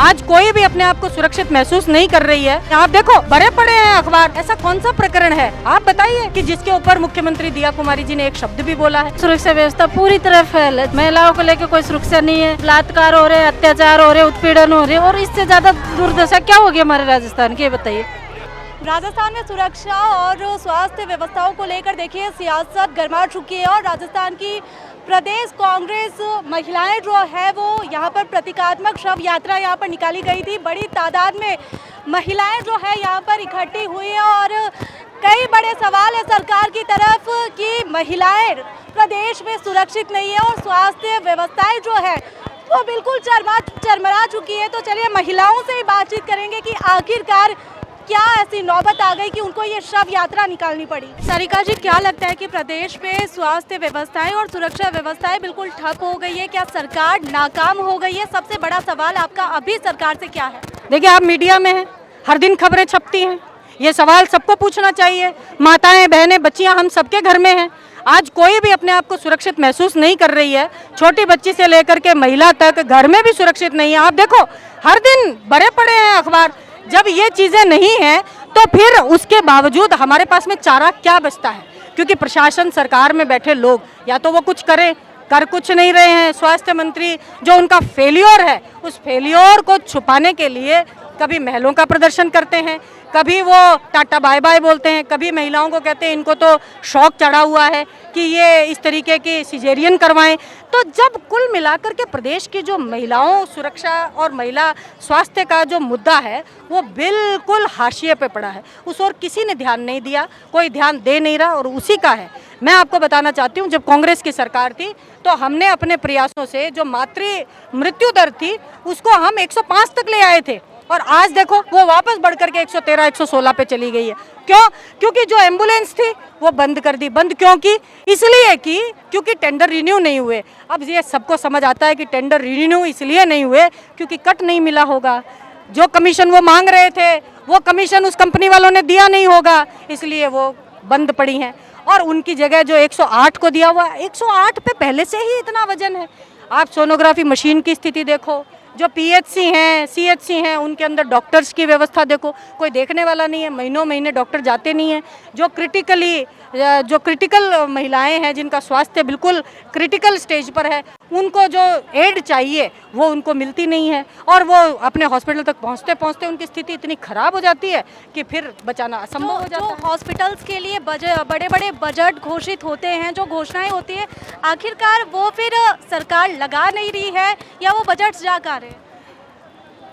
आज कोई भी अपने आप को सुरक्षित महसूस नहीं कर रही है। आप देखो बड़े पड़े हैं अखबार, ऐसा कौन सा प्रकरण है आप बताइए कि जिसके ऊपर मुख्यमंत्री दिया कुमारी जी ने एक शब्द भी बोला है। सुरक्षा व्यवस्था पूरी तरह फेल है, महिलाओं को लेकर कोई सुरक्षा नहीं है, बलात्कार हो रहे, अत्याचार हो रहे, उत्पीड़न हो रहे, और इससे ज्यादा दुर्दशा क्या होगी हमारे राजस्थान की, ये बताइए। राजस्थान में सुरक्षा और स्वास्थ्य व्यवस्थाओं को लेकर देखिए सियासत गरमा चुकी है और राजस्थान की प्रदेश कांग्रेस महिलाएं जो है वो यहाँ पर प्रतीकात्मक शव यात्रा यहाँ पर निकाली गई थी। बड़ी तादाद में महिलाएं जो है यहाँ पर इकट्ठी हुई है और कई बड़े सवाल है सरकार की तरफ कि महिलाएं प्रदेश में सुरक्षित नहीं है और स्वास्थ्य व्यवस्थाएं जो है वो बिल्कुल चरमरा चुकी है। तो चलिए महिलाओं से ही बातचीत करेंगे कि आखिरकार क्या ऐसी नौबत आ गई कि उनको ये शव यात्रा निकालनी पड़ी। सारिका जी, क्या लगता है कि प्रदेश में स्वास्थ्य व्यवस्थाएं और सुरक्षा व्यवस्थाएं बिल्कुल ठप हो गई है? क्या सरकार नाकाम हो गई है? सबसे बड़ा सवाल आपका अभी सरकार से क्या है? देखिए, आप मीडिया में हैं, हर दिन खबरें छपती हैं, ये सवाल सबको पूछना चाहिए। माताएं, बहनें, बच्चियां हम सबके घर में हैं। आज कोई भी अपने आप को सुरक्षित महसूस नहीं कर रही है, छोटी बच्ची से लेकर के महिला तक घर में भी सुरक्षित नहीं है। आप देखो हर दिन भरे पड़े हैं अखबार। जब ये चीज़ें नहीं हैं तो फिर उसके बावजूद हमारे पास में चारा क्या बचता है? क्योंकि प्रशासन, सरकार में बैठे लोग या तो वो कुछ करें, कर कुछ नहीं रहे हैं। स्वास्थ्य मंत्री जो उनका फेल्योर है, उस फेल्योर को छुपाने के लिए कभी महलों का प्रदर्शन करते हैं, कभी वो टाटा बाय बाय बोलते हैं, कभी महिलाओं को कहते हैं इनको तो शौक चढ़ा हुआ है कि ये इस तरीके की सिजेरियन करवाएं। तो जब कुल मिलाकर के प्रदेश की जो महिलाओं सुरक्षा और महिला स्वास्थ्य का जो मुद्दा है वो बिल्कुल हाशिए पे पड़ा है, उस ओर किसी ने ध्यान नहीं दिया, कोई ध्यान दे नहीं रहा और उसी का है। मैं आपको बताना चाहती हूँ, जब कांग्रेस की सरकार थी तो हमने अपने प्रयासों से जो मातृ मृत्यु दर थी उसको हम 105 तक ले आए थे और आज देखो वो वापस बढ़कर के 113, 116 पे चली गई है। क्यों? क्योंकि जो एम्बुलेंस थी वो बंद कर दी। बंद क्यों की? इसलिए कि क्योंकि टेंडर रिन्यू नहीं हुए। अब ये सबको समझ आता है कि टेंडर रिन्यू इसलिए नहीं हुए क्योंकि कट नहीं मिला होगा, जो कमीशन वो मांग रहे थे वो कमीशन उस कंपनी वालों ने दिया नहीं होगा, इसलिए वो बंद पड़ी हैं। और उनकी जगह जो 108 को दिया हुआ, 108 पे पहले से ही इतना वजन है। आप सोनोग्राफी मशीन की स्थिति देखो, जो पीएचसी हैं, सीएचसी हैं, उनके अंदर डॉक्टर्स की व्यवस्था देखो, कोई देखने वाला नहीं है, महीनों महीने डॉक्टर जाते नहीं हैं। जो क्रिटिकल महिलाएं हैं जिनका स्वास्थ्य बिल्कुल क्रिटिकल स्टेज पर है, उनको जो एड चाहिए वो उनको मिलती नहीं है और वो अपने हॉस्पिटल तक पहुंचते पहुंचते उनकी स्थिति इतनी खराब हो जाती है कि फिर बचाना असंभव हो जाता है। हॉस्पिटल्स के लिए बड़े बड़े बजट घोषित होते हैं, जो घोषणाएं होती है, आखिरकार वो फिर सरकार लगा नहीं रही है या वो बजट जा कर रहे हैं?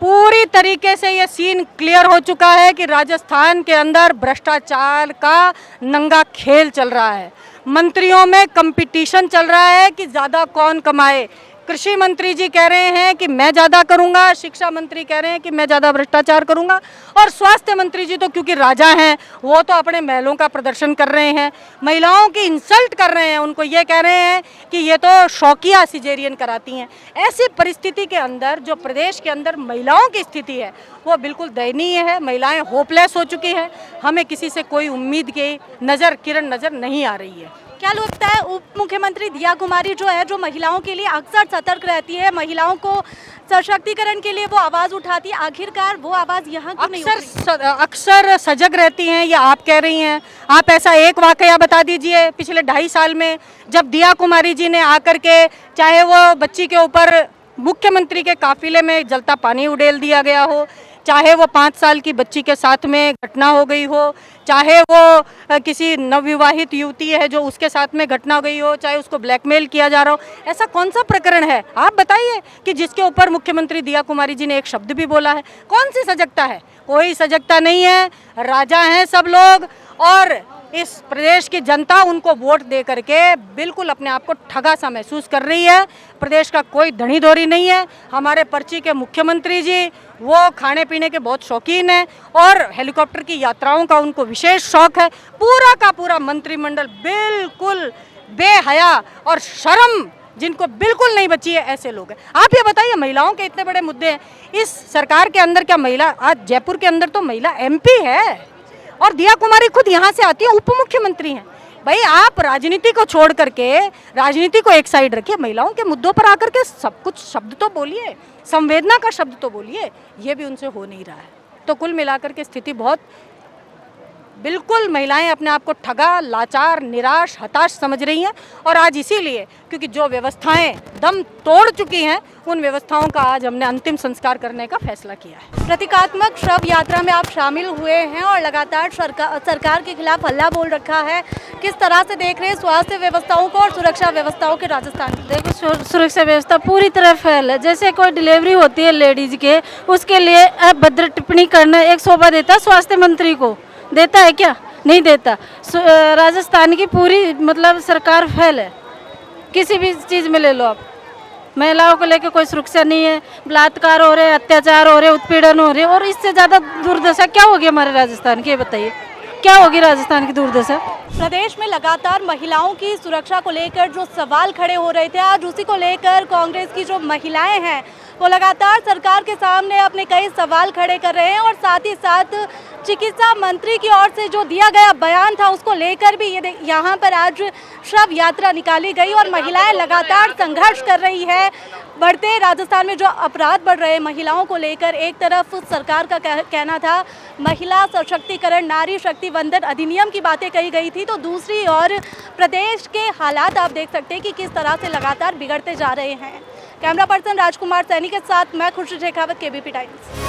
पूरी तरीके से ये सीन क्लियर हो चुका है कि राजस्थान के अंदर भ्रष्टाचार का नंगा खेल चल रहा है। मंत्रियों में कंपटीशन चल रहा है कि ज़्यादा कौन कमाए। कृषि मंत्री जी कह रहे हैं कि मैं ज़्यादा करूंगा, शिक्षा मंत्री कह रहे हैं कि मैं ज़्यादा भ्रष्टाचार करूंगा और स्वास्थ्य मंत्री जी तो क्योंकि राजा हैं वो तो अपने महलों का प्रदर्शन कर रहे हैं, महिलाओं की इंसल्ट कर रहे हैं, उनको ये कह रहे हैं कि ये तो शौकिया सिजेरियन कराती हैं। ऐसी परिस्थिति के अंदर जो प्रदेश के अंदर महिलाओं की स्थिति है वो बिल्कुल दयनीय है। महिलाएँ होपलेस हो चुकी हैं, हमें किसी से कोई उम्मीद की किरण नज़र नहीं आ रही है। क्या लगता है उप मुख्यमंत्री दिया कुमारी जो है, जो महिलाओं के लिए अक्सर सतर्क रहती है, महिलाओं को सशक्तिकरण के लिए वो आवाज़ उठाती है, आखिरकार वो आवाज़ यहाँ क्यों नहीं उठती? अक्सर सजग रहती हैं, या आप कह रही हैं? आप ऐसा एक वाकया बता दीजिए पिछले 2.5 साल में जब दिया कुमारी जी ने आकर के, चाहे वो बच्ची के ऊपर मुख्यमंत्री के काफिले में जलता पानी उड़ेल दिया गया हो, चाहे वो 5 साल की बच्ची के साथ में घटना हो गई हो, चाहे वो किसी नवविवाहित युवती है जो उसके साथ में घटना हो गई हो, चाहे उसको ब्लैकमेल किया जा रहा हो, ऐसा कौन सा प्रकरण है आप बताइए कि जिसके ऊपर मुख्यमंत्री दिया कुमारी जी ने एक शब्द भी बोला है? कौन सी सजगता है? कोई सजगता नहीं है। राजा हैं सब लोग और इस प्रदेश की जनता उनको वोट दे करके बिल्कुल अपने आप को ठगा सा महसूस कर रही है। प्रदेश का कोई धनी धोरी नहीं है। हमारे पर्ची के मुख्यमंत्री जी वो खाने पीने के बहुत शौकीन हैं और हेलीकॉप्टर की यात्राओं का उनको विशेष शौक है। पूरा का पूरा मंत्रिमंडल बिल्कुल बेहया और शर्म जिनको बिल्कुल नहीं बची है, ऐसे लोग हैं। आप ये बताइए, महिलाओं के इतने बड़े मुद्दे हैं इस सरकार के अंदर, क्या महिला, आज जयपुर के अंदर तो महिला MP है और दिया कुमारी खुद यहाँ से आती है, उप मुख्यमंत्री हैं। भाई आप राजनीति को छोड़ करके, राजनीति को एक साइड रखिए, महिलाओं के मुद्दों पर आकर के सब कुछ शब्द तो बोलिए, संवेदना का शब्द तो बोलिए। ये भी उनसे हो नहीं रहा है। तो कुल मिलाकर के स्थिति बहुत, बिल्कुल महिलाएं अपने आप को ठगा, लाचार, निराश, हताश समझ रही हैं। और आज इसीलिए, क्योंकि जो व्यवस्थाएं दम तोड़ चुकी हैं, उन व्यवस्थाओं का आज हमने अंतिम संस्कार करने का फैसला किया है। प्रतीकात्मक शव यात्रा में आप शामिल हुए हैं और लगातार सरकार के खिलाफ हल्ला बोल रखा है। किस तरह से देख रहे हैं स्वास्थ्य व्यवस्थाओं को और सुरक्षा व्यवस्थाओं के राजस्थान की? देखो, सुरक्षा व्यवस्था पूरी तरह फेल है। जैसे कोई डिलीवरी होती है लेडीज के, उसके लिए अभद्र टिप्पणी करना एक शोभा देता है स्वास्थ्य मंत्री को, देता है क्या? नहीं देता। राजस्थान की पूरी मतलब सरकार फेल है। किसी भी चीज़ में ले लो आप, महिलाओं को लेकर कोई सुरक्षा नहीं है, बलात्कार हो रहे, अत्याचार हो रहे, उत्पीड़न हो रहे, और इससे ज़्यादा दुर्दशा क्या होगी हमारे राजस्थान की? ये बताइए, क्या होगी राजस्थान की दुर्दशा? प्रदेश में लगातार महिलाओं की सुरक्षा को लेकर जो सवाल खड़े हो रहे थे, आज उसी को लेकर कांग्रेस की जो महिलाएं हैं वो लगातार सरकार के सामने अपने कई सवाल खड़े कर रहे हैं। और साथ ही साथ चिकित्सा मंत्री की ओर से जो दिया गया बयान था उसको लेकर भी ये यहाँ पर आज शव यात्रा निकाली गई और महिलाएं लगातार संघर्ष कर रही है। बढ़ते राजस्थान में जो अपराध बढ़ रहे हैं महिलाओं को लेकर, एक तरफ सरकार का कहना था महिला सशक्तिकरण, नारी शक्ति वंदन अधिनियम की बातें कही गई थी, तो दूसरी ओर प्रदेश के हालात आप देख सकते हैं कि किस तरह से लगातार बिगड़ते जा रहे हैं। कैमरा पर्सन राजकुमार सैनी के साथ मैं खुर्शीद शेखावत, केबीपी टाइम्स।